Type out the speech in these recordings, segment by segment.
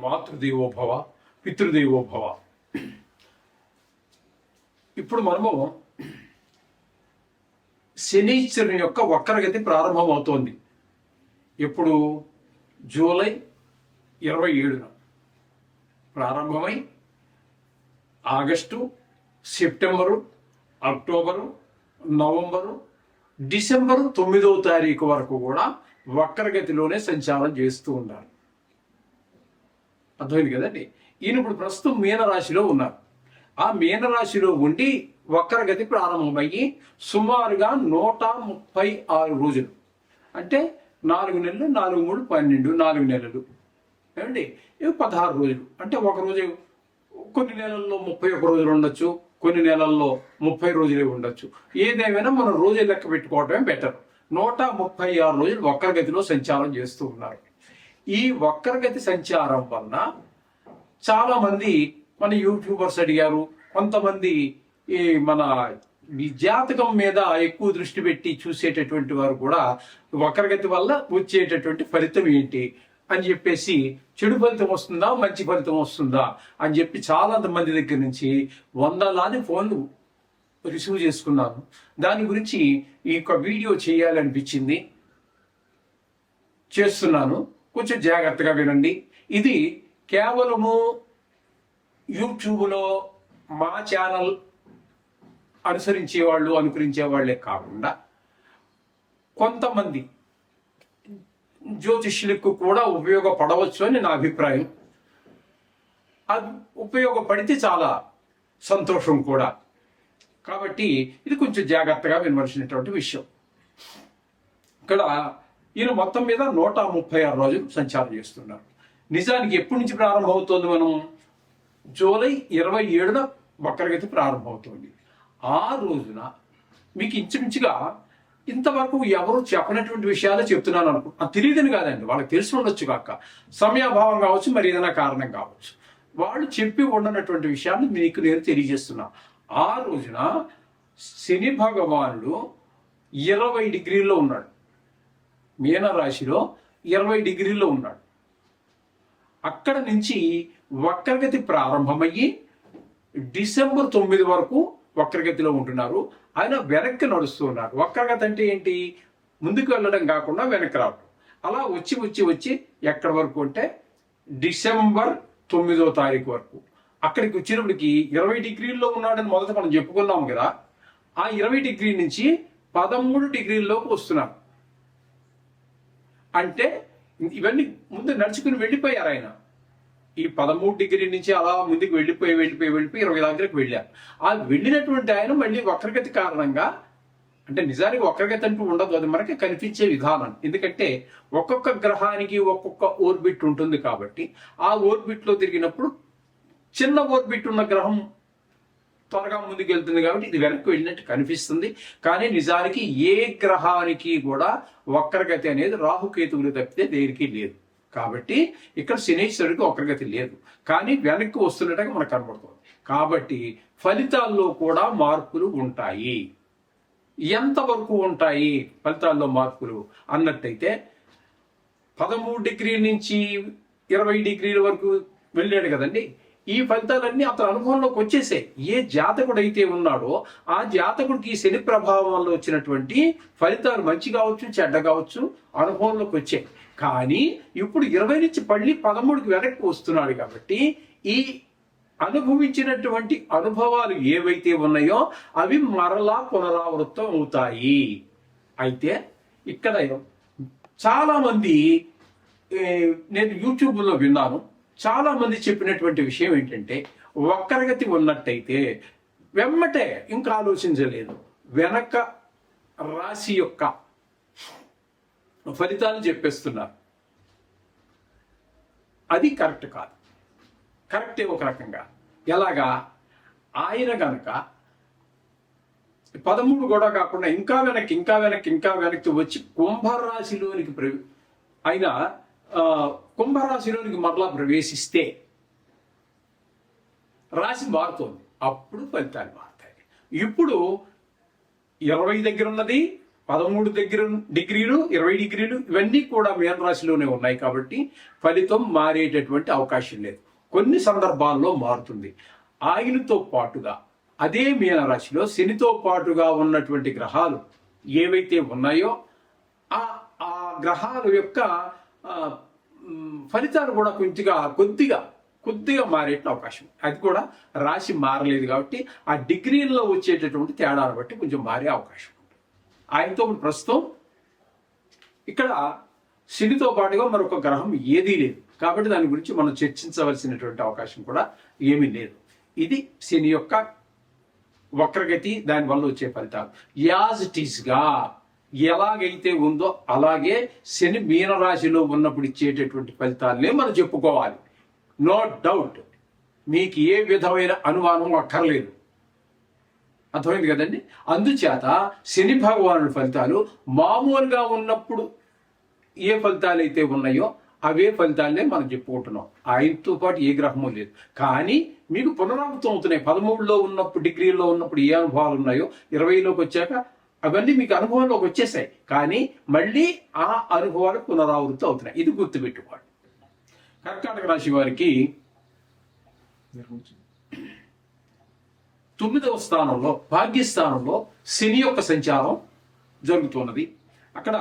మాతృదేవోభవ పితృదేవోభవ. ఇప్పుడు మనము శనీశ్వరుని యొక్క వక్రగతి ప్రారంభమవుతోంది. ఎప్పుడు? జూలై 27న ప్రారంభమై August, September, October, November, December 9వ తారీఖు వరకు కూడా వక్రగతిలోనే సంచారం చేస్తూ ఉన్నారు. అర్థమైంది కదండి. ఈయన ఇప్పుడు ప్రస్తుతం మీనరాశిలో ఉన్నారు. ఆ మీనరాశిలో ఉండి వక్రగతి ప్రారంభమయ్యి సుమారుగా 136 రోజులు, అంటే 4 నెలలు, 4 3 12, 4 నెలలు ఏమండి, ఇవి 16 రోజులు. అంటే ఒక రోజు కొన్ని నెలల్లో 31 రోజులు ఉండొచ్చు, కొన్ని నెలల్లో 30 రోజులే ఉండొచ్చు. ఏదేమైనా మనం రోజులు లెక్క పెట్టుకోవటమే బెటర్. 136 రోజులు వక్రగతిలో సంచారం చేస్తూ ఉన్నారు. ఈ వక్రగతి సంచారం వలన చాలా మంది మన యూట్యూబర్స్ అడిగారు, కొంతమంది ఈ మన జాతకం మీద ఎక్కువ దృష్టి పెట్టి చూసేటటువంటి వారు కూడా వక్రగతి వల్ల వచ్చేటటువంటి ఫలితం ఏంటి అని చెప్పేసి, చెడు ఫలితం వస్తుందా మంచి ఫలితం వస్తుందా అని చెప్పి చాలా మంది దగ్గర నుంచి వందలాది ఫోన్లు రిసీవ్ చేసుకున్నాను. దాని గురించి ఈ యొక్క వీడియో చేయాలనిపించింది, చేస్తున్నాను. కొంచెం జాగ్రత్తగా వినండి. ఇది కేవలము యూట్యూబ్లో మా ఛానల్ అనుసరించే వాళ్ళు, అనుకరించే వాళ్ళే కాకుండా కొంతమంది జ్యోతిష్యులకు కూడా ఉపయోగపడవచ్చు అని నా అభిప్రాయం. అది ఉపయోగపడితే చాలా సంతోషం కూడా. కాబట్టి ఇది కొంచెం జాగ్రత్తగా వినవలసినటువంటి విషయం. ఇక్కడ ఈయన మొత్తం మీద 136 రోజులు సంచారం చేస్తున్నారు. నిజానికి ఎప్పటి నుంచి ప్రారంభమవుతోంది? మనం జూలై 27న వక్రగతి ప్రారంభమవుతోంది. ఆ రోజున మీకు ఇంచుమించుగా ఇంతవరకు ఎవరు చెప్పనటువంటి విషయాలు చెప్తున్నాను అనుకో, తెలియదని కాదండి, వాళ్ళకి తెలిసి ఉండొచ్చు కాక, సమయాభావం కావచ్చు, మరి ఏదైనా కారణం కావచ్చు, వాళ్ళు చెప్పి ఉండనటువంటి విషయాన్ని మీకు నేను తెలియజేస్తున్నా. ఆ రోజున శని భగవానుడు 20 డిగ్రీల్లో ఉన్నాడు, మీనరాశిలో 20 డిగ్రీల్లో ఉన్నాడు. అక్కడ నుంచి వక్రగతి ప్రారంభమయ్యి డిసెంబర్ 9 వరకు వక్రగతిలో ఉంటున్నారు. ఆయన వెనక్కి నడుస్తూ ఉన్నారు. వక్రగతి అంటే ఏంటి? ముందుకు వెళ్ళడం కాకుండా వెనక్కి రావడం. అలా వచ్చి వచ్చి వచ్చి ఎక్కడి వరకు అంటే డిసెంబర్ 9వ తారీఖు వరకు. అక్కడికి వచ్చినప్పటికి 20 డిగ్రీల్లో ఉన్నాడని మొదట మనం చెప్పుకున్నాం కదా. ఆ 20 డిగ్రీ నుంచి 13 డిగ్రీల్లోకి వస్తున్నారు. అంటే ఇవన్నీ ముందు నడుచుకుని వెళ్ళిపోయారు ఆయన. ఈ 13 డిగ్రీ నుంచి అలా ముందుకు వెళ్ళిపోయి 20 దగ్గరకు వెళ్ళారు. ఆ వెళ్ళినటువంటి ఆయన మళ్ళీ వక్రగతి కారణంగా, అంటే నిజానికి వక్రగతి అంటూ ఉండదు, అది మనకి కనిపించే విధానం. ఎందుకంటే ఒక్కొక్క గ్రహానికి ఒక్కొక్క ఓర్బిట్ ఉంటుంది కాబట్టి ఆ ఓర్బిట్లో తిరిగినప్పుడు చిన్న ఓర్బిట్ ఉన్న గ్రహం త్వరగా ముందుకు వెళ్తుంది కాబట్టి ఇది వెనక్కి వెళ్ళినట్టు కనిపిస్తుంది. కానీ నిజానికి ఏ గ్రహానికి కూడా వక్రగతి అనేది రాహుకేతువులు తప్పితే దేనికి లేదు. కాబట్టి ఇక్కడ శనీశ్వరుడికి వక్రగతి లేదు, కానీ వెనక్కి వస్తున్నట్టుగా మనకు కనబడుతుంది. కాబట్టి ఫలితాల్లో కూడా మార్పులు ఉంటాయి. ఎంతవరకు ఉంటాయి ఫలితాల్లో మార్పులు అన్నట్టయితే, 13 డిగ్రీల నుంచి 20 డిగ్రీల వరకు వెళ్ళాడు కదండి. ఈ ఫలితాలన్నీ అతని అనుభవంలోకి వచ్చేసాయి. ఏ జాతకుడు అయితే ఉన్నాడో ఆ జాతకుడికి శని ప్రభావం వల్ల వచ్చినటువంటి ఫలితాలు మంచి కావచ్చు, చెడ్డ కావచ్చు, అనుభవంలోకి వచ్చాయి. కానీ ఇప్పుడు 20 నుంచి మళ్ళీ 13కి వెనక్కి వస్తున్నాడు కాబట్టి ఈ అనుభవించినటువంటి అనుభవాలు ఏవైతే ఉన్నాయో అవి మరలా పునరావృతం అవుతాయి. అయితే ఇక్కడ చాలా మంది, నేను యూట్యూబ్లో విన్నాను, చాలా మంది చెప్పినటువంటి విషయం ఏంటంటే, వక్రగతి ఉన్నట్టయితే వెమ్మటే ఇంకా ఆలోచించలేదు, వెనక రాశి యొక్క ఫలితాలు చెప్పేస్తున్నారు. అది కరెక్ట్ కాదు. కరెక్టే ఒక రకంగా. ఎలాగా? ఆయన గనక 13 కూడా కాకుండా ఇంకా వెనక్కి వచ్చి కుంభరాశిలోనికి ఆయన కుంభరాశిలోనికి మరలా ప్రవేశిస్తే రాశి మారుతోంది, అప్పుడు ఫలితాలు మారుతాయి. ఇప్పుడు 20 దగ్గర ఉన్నది 13 డిగ్రీలు 20 డిగ్రీలు ఇవన్నీ కూడా మీనరాశిలోనే ఉన్నాయి కాబట్టి ఫలితం మారేటటువంటి అవకాశం లేదు. కొన్ని సందర్భాల్లో మారుతుంది. ఆయనతో పాటుగా అదే మీనరాశిలో శనితో పాటుగా ఉన్నటువంటి గ్రహాలు ఏవైతే ఉన్నాయో ఆ ఆ గ్రహాల యొక్క ఫలితాలు కూడా కొద్దిగా మారేట అవకాశం. అది కూడా రాశి మారలేదు కాబట్టి ఆ డిగ్రీల్లో వచ్చేటటువంటి తేడాను బట్టి కొంచెం మారే అవకాశం ఉంటుంది. ఆయనతో ప్రస్తుతం ఇక్కడ శనితో పాటుగా మరొక గ్రహం ఏదీ లేదు కాబట్టి దాని గురించి మనం చర్చించవలసినటువంటి అవకాశం కూడా ఏమీ లేదు. ఇది శని యొక్క వక్రగతి, దానివల్ల వచ్చే ఫలితాలు. యాజ్ ఇట్ ఈస్గా ఎలాగైతే ఉందో అలాగే శని మీనరాశిలో ఉన్నప్పుడు ఇచ్చేటటువంటి ఫలితాలనే మనం చెప్పుకోవాలి. నో డౌట్, మీకు ఏ విధమైన అనుమానం అక్కర్లేదు. అర్థమైంది కదండి. అందుచేత శని భగవానుడి ఫలితాలు మామూలుగా ఉన్నప్పుడు ఏ ఫలితాలు అయితే ఉన్నాయో అవే ఫలితాలనే మనం చెప్పుకుంటున్నాం. ఆయనతో పాటు ఏ గ్రహము లేదు. కానీ మీకు పునరావృతం అవుతున్నాయి. 13లో ఉన్నప్పుడు డిగ్రీలో ఉన్నప్పుడు ఏ అనుభవాలు ఉన్నాయో 20లోకి వచ్చాక అవన్నీ మీకు అనుభవంలోకి వచ్చేసాయి. కానీ మళ్ళీ ఆ అనుభవాలు పునరావృతం అవుతున్నాయి. ఇది గుర్తుపెట్టుకోండి. కర్కాటక రాశి వారికి 9వ స్థానంలో భాగ్యస్థానంలో శని యొక్క సంచారం జరుగుతున్నది. అక్కడ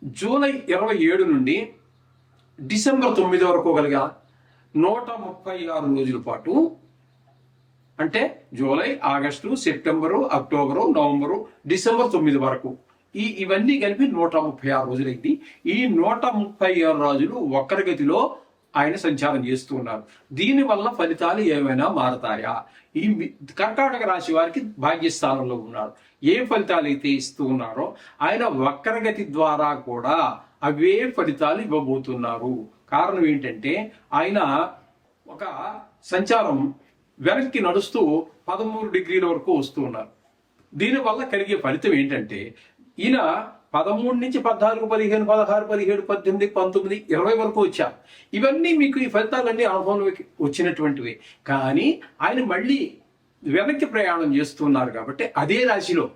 జూలై 27 నుండి డిసెంబర్ 9 వరకు కలిగా 136 రోజుల పాటు, అంటే July, August, September, October, November, December 9 వరకు ఇవన్నీ కలిపి 136 రోజులైంది. ఈ 136 రోజులు వక్రగతిలో ఆయన సంచారం చేస్తూ ఉన్నారు. దీనివల్ల ఫలితాలు ఏమైనా మారతాయా? ఈ కర్కాటక రాశి వారికి భాగ్యస్థానంలో ఉన్నారు. ఏ ఫలితాలు అయితే ఇస్తూ ఉన్నారో ఆయన వక్రగతి ద్వారా కూడా అవే ఫలితాలు ఇవ్వబోతున్నారు. కారణం ఏంటంటే ఆయన ఒక సంచారం వెనక్కి నడుస్తూ 13 డిగ్రీల వరకు వస్తూ ఉన్నారు. దీనివల్ల కలిగే ఫలితం ఏంటంటే ఈయన 13 నుంచి 14, 15, 16, 17, 18, 19, 20 వరకు వచ్చారు. ఇవన్నీ మీకు ఈ ఫలితాలన్నీ అనుభవంలోకి వచ్చినటువంటివి. కానీ ఆయన మళ్ళీ వెనక్కి ప్రయాణం చేస్తున్నారు కాబట్టి అదే రాశిలో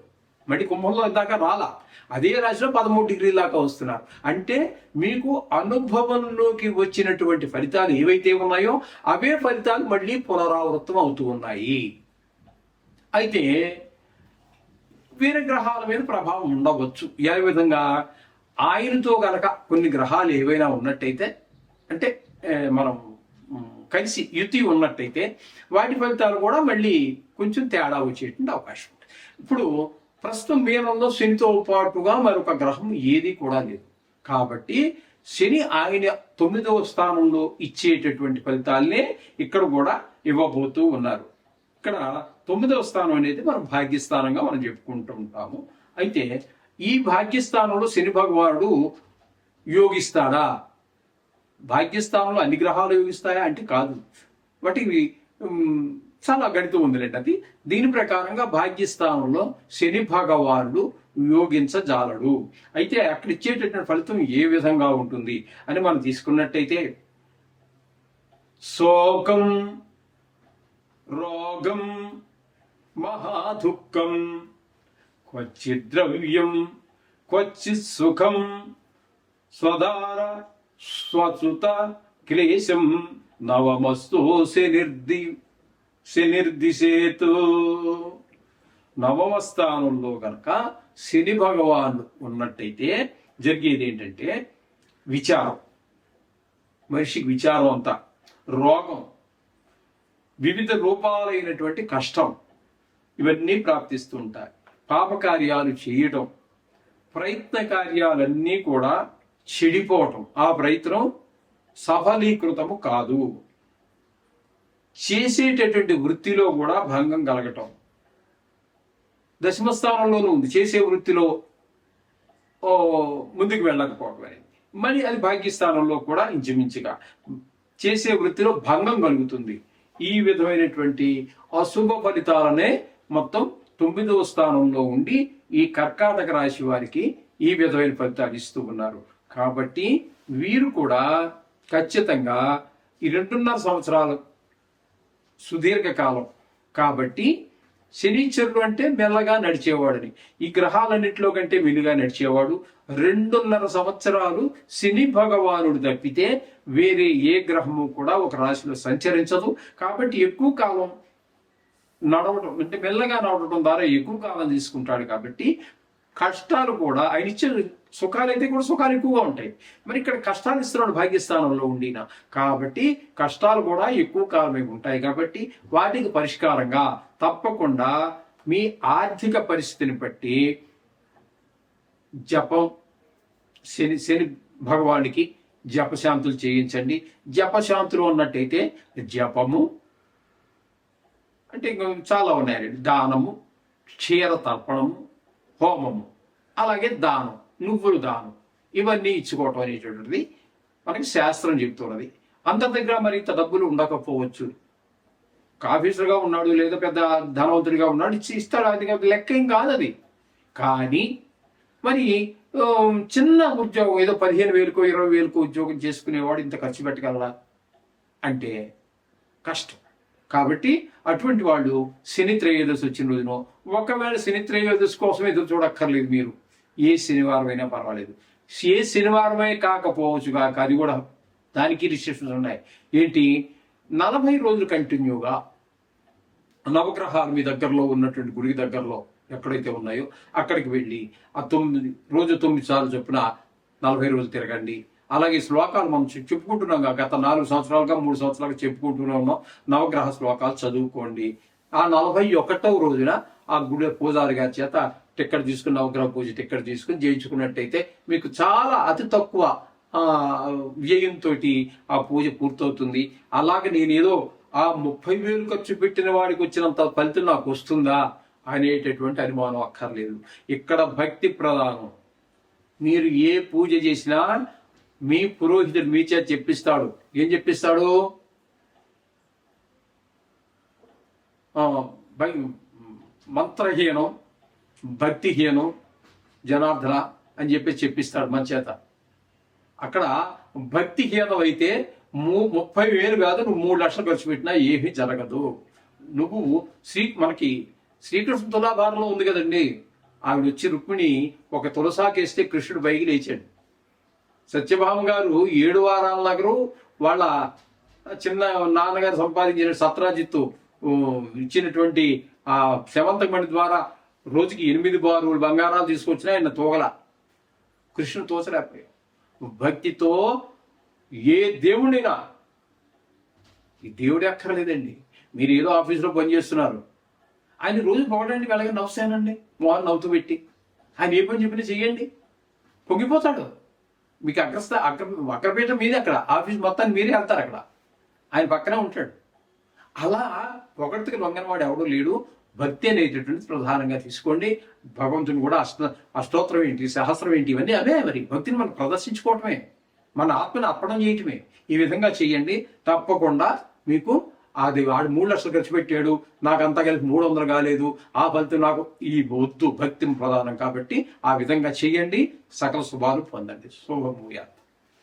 మళ్ళీ కుంభంలో దాకా రాలా, అదే రాశిలో 13 డిగ్రీల దాకా వస్తున్నారు. అంటే మీకు అనుభవంలోకి వచ్చినటువంటి ఫలితాలు ఏవైతే ఉన్నాయో అవే ఫలితాలు మళ్ళీ పునరావృతం అవుతూ ఉన్నాయి. అయితే వేరే గ్రహాల మీద ప్రభావం ఉండవచ్చు. ఏ విధంగా? ఆయనతో గనక కొన్ని గ్రహాలు ఏవైనా ఉన్నట్టయితే, అంటే మనం కలిసి యుతి ఉన్నట్టయితే వాటి ఫలితాలు కూడా మళ్ళీ కొంచెం తేడా వచ్చేటువంటి అవకాశం ఉంటుంది. ఇప్పుడు ప్రస్తుతం మీనంలో శనితో పాటుగా మరొక గ్రహం ఏది కూడా లేదు కాబట్టి శని ఆయన 9వ స్థానంలో ఇచ్చేటటువంటి ఫలితాలనే ఇక్కడ కూడా ఇవ్వబోతూ ఉన్నారు. ఇక్కడ 9వ స్థానం అనేది మనం భాగ్యస్థానంగా మనం చెప్పుకుంటూ ఉంటాము. అయితే ఈ భాగ్యస్థానంలో శని భగవానుడు యోగిస్తాడా? భాగ్యస్థానంలో అన్ని గ్రహాలు యోగిస్తాయా అంటే కాదు. వాటికి చాలా గణితం ఉందిలేండి. అది దీని ప్రకారంగా భాగ్యస్థానంలో శని భగవానుడు యోగించజాలడు. అయితే అక్కడ ఇచ్చేటటువంటి ఫలితం ఏ విధంగా ఉంటుంది అని మనం తీసుకున్నట్టయితే శోకం, రోగం, మహాదుఃఖం, క్వచిత్ ద్రవ్యం, క్వచిత్ సుఖం, స్వదార స్వసుత క్లేశం నవమస్తు శనిర్దిశేతు. నవమ స్థానంలో కనుక శని భగవానుడు ఉన్నట్టయితే జరిగేది ఏంటంటే విచారం, మనిషికి విచారం అంతా, రోగం, వివిధ రూపాలైనటువంటి కష్టం ఇవన్నీ ప్రాప్తిస్తూ ఉంటాయి. పాపకార్యాలు చేయటం, ప్రయత్న కార్యాలన్నీ కూడా చెడిపోవటం, ఆ ప్రయత్నం సఫలీకృతము కాదు, చేసేటటువంటి వృత్తిలో కూడా భంగం కలగటం. దశమస్థానంలోనూ ఉంది, చేసే వృత్తిలో ముందుకు వెళ్ళకపోవడం అనేది. మరి అది భాగ్యస్థానంలో కూడా ఇంచుమించుగా చేసే వృత్తిలో భంగం కలుగుతుంది. ఈ విధమైనటువంటి అశుభ ఫలితాలనే మొత్తం 9వ స్థానంలో ఉండి ఈ కర్కాటక రాశి వారికి ఈ విధమైన ఫలితాలు ఇస్తూ ఉన్నారు. కాబట్టి వీరు కూడా ఖచ్చితంగా ఈ 2.5 సంవత్సరాలు సుదీర్ఘకాలం కాబట్టి శనీశ్వరుడు అంటే మెల్లగా నడిచేవాడని. ఈ గ్రహాలన్నింటిలో కంటే మెల్లిగా నడిచేవాడు. 2.5 సంవత్సరాలు శని భగవానుడు తప్పితే వేరే ఏ గ్రహము కూడా ఒక రాశిలో సంచరించదు. కాబట్టి ఎక్కువ కాలం నడవడం అంటే మెల్లగా నడవడం ద్వారా ఎక్కువ కాలం తీసుకుంటాడు. కాబట్టి కష్టాలు కూడా ఆయన ఇచ్చే సుఖాలు అయితే కూడా సుఖాలు ఎక్కువగా ఉంటాయి. మరి ఇక్కడ కష్టాలు ఇస్తున్నాడు భాగ్యస్థానంలో ఉండిన, కాబట్టి కష్టాలు కూడా ఎక్కువ కాలమే ఉంటాయి. కాబట్టి వాటికి పరిష్కారంగా తప్పకుండా మీ ఆర్థిక పరిస్థితిని బట్టి జపం, శని భగవానికి జపశాంతులు చేయించండి. జపశాంతులు ఉన్నట్టయితే జపము అంటే ఇంకా చాలా ఉన్నాయండి. దానము, క్షీర తర్పణము, హోమము, అలాగే దానం, నువ్వులు దానం, ఇవన్నీ ఇచ్చుకోవటం అనేటువంటిది మనకి శాస్త్రం చెప్తున్నది. అందరి దగ్గర మరి ఇంత డబ్బులు ఉండకపోవచ్చు. ఆఫీసర్గా ఉన్నాడు లేదా పెద్ద ధనవంతుడిగా ఉన్నాడు, ఇస్తాడు, అది లెక్క ఏం కాదు అది. కానీ మరి చిన్న ఉద్యోగం ఏదో 15,000కో 20,000కో ఉద్యోగం చేసుకునేవాడు ఇంత ఖర్చు పెట్టగలరా అంటే కష్టం. కాబట్టి అటువంటి వాళ్ళు శని త్రయోదశి వచ్చిన రోజున, ఒకవేళ శని త్రయోదశి కోసం ఎదురు చూడక్కర్లేదు మీరు, ఏ శనివారం అయినా పర్వాలేదు. ఏ శనివారమే కాకపోవచ్చు కాక, అది కూడా దానికి రిస్ట్రిక్షన్స్ ఉన్నాయి. ఏంటి, 40 రోజులు కంటిన్యూగా నవగ్రహాలు మీ దగ్గరలో ఉన్నటువంటి గుడికి దగ్గరలో ఎక్కడైతే ఉన్నాయో అక్కడికి వెళ్ళి ఆ 9 సార్లు చొప్పున 40 రోజులు తిరగండి. అలాగే శ్లోకాలు మనం చెప్పుకుంటున్నాం, గత 4 సంవత్సరాలుగా 3 సంవత్సరాలుగా చెప్పుకుంటూనే ఉన్నాం. నవగ్రహ శ్లోకాలు చదువుకోండి. ఆ 41వ రోజున ఆ గుడి పూజారి గారి చేత టిక్కెట్ తీసుకుని, నవగ్రహ పూజ టిక్కెట్ తీసుకుని చేయించుకున్నట్టయితే మీకు చాలా అతి తక్కువ వ్యయంతో ఆ పూజ పూర్తవుతుంది. అలాగే నేనేదో ఆ 30,000 ఖర్చు పెట్టిన వాడికి వచ్చినంత ఫలితం నాకు వస్తుందా అనేటటువంటి అనుమానం అక్కర్లేదు. ఇక్కడ భక్తి ప్రధానం. మీరు ఏ పూజ చేసినా మీ పురోహితుడు మీ చేత చెప్పిస్తాడు. ఏం చెప్పిస్తాడు? మంత్రహీనం, భక్తిహీనం జనార్దన అని చెప్పిస్తాడు మన చేత. అక్కడ భక్తిహీనం అయితే 30,000 కాదు, నువ్వు 3 లక్షలు ఖర్చు పెట్టినా ఏమీ జరగదు. నువ్వు మనకి శ్రీకృష్ణ తులాభారంలో ఉంది కదండి, ఆవిడ వచ్చి రుక్మిణి ఒక తులసాకేస్తే కృష్ణుడు పైకి లేచాడు. సత్యభామ గారు 7 వారాల నగరు వాళ్ళ చిన్న నాన్నగారు సంపాదించిన సత్రాజిత్తు ఇచ్చినటువంటి ఆ శవంతకమణి ద్వారా రోజుకి 8 బారులు బంగారాలు తీసుకొచ్చినా ఆయన తోగల. కృష్ణుడు తోచలేకపోయాడు. భక్తితో ఏ దేవుడినైనా, ఈ దేవుడే అక్కర్లేదండి. మీరు ఏదో ఆఫీసులో పనిచేస్తున్నారు, ఆయన రోజు పొగడండి, వెళ్ళగా నవ్వుతానండి మోహన్ నవ్వుతూ పెట్టి, ఆయన ఏ పని చెప్పినా చెయ్యండి, పొంగిపోతాడు. మీకు అగ్రపీఠం మీదే, అక్కడ ఆఫీస్ మొత్తాన్ని మీరే వెళ్తారు, అక్కడ ఆయన పక్కనే ఉంటాడు. అలా పొగడ్తకి లొంగనవాడు ఎవడూ లేడు. భక్తి అనేటటువంటి ప్రధానంగా తీసుకోండి. భగవంతుని కూడా అష్టోత్తరం ఏంటి, సహస్రం ఏంటి, ఇవన్నీ అవే. మరి భక్తిని మనం ప్రదర్శించుకోవటమే, మన ఆత్మని అర్పణం చేయటమే. ఈ విధంగా చెయ్యండి. తప్పకుండా మీకు అది వాడు 3 లక్షలు ఖర్చు పెట్టాడు, నాకు అంతా కలిపి 300 కాలేదు, ఆ ఫలితం నాకు ఈ వద్దు. భక్తి ప్రధానం కాబట్టి ఆ విధంగా చెయ్యండి. సకల శుభాలు పొందండి. శుభమూయాత్.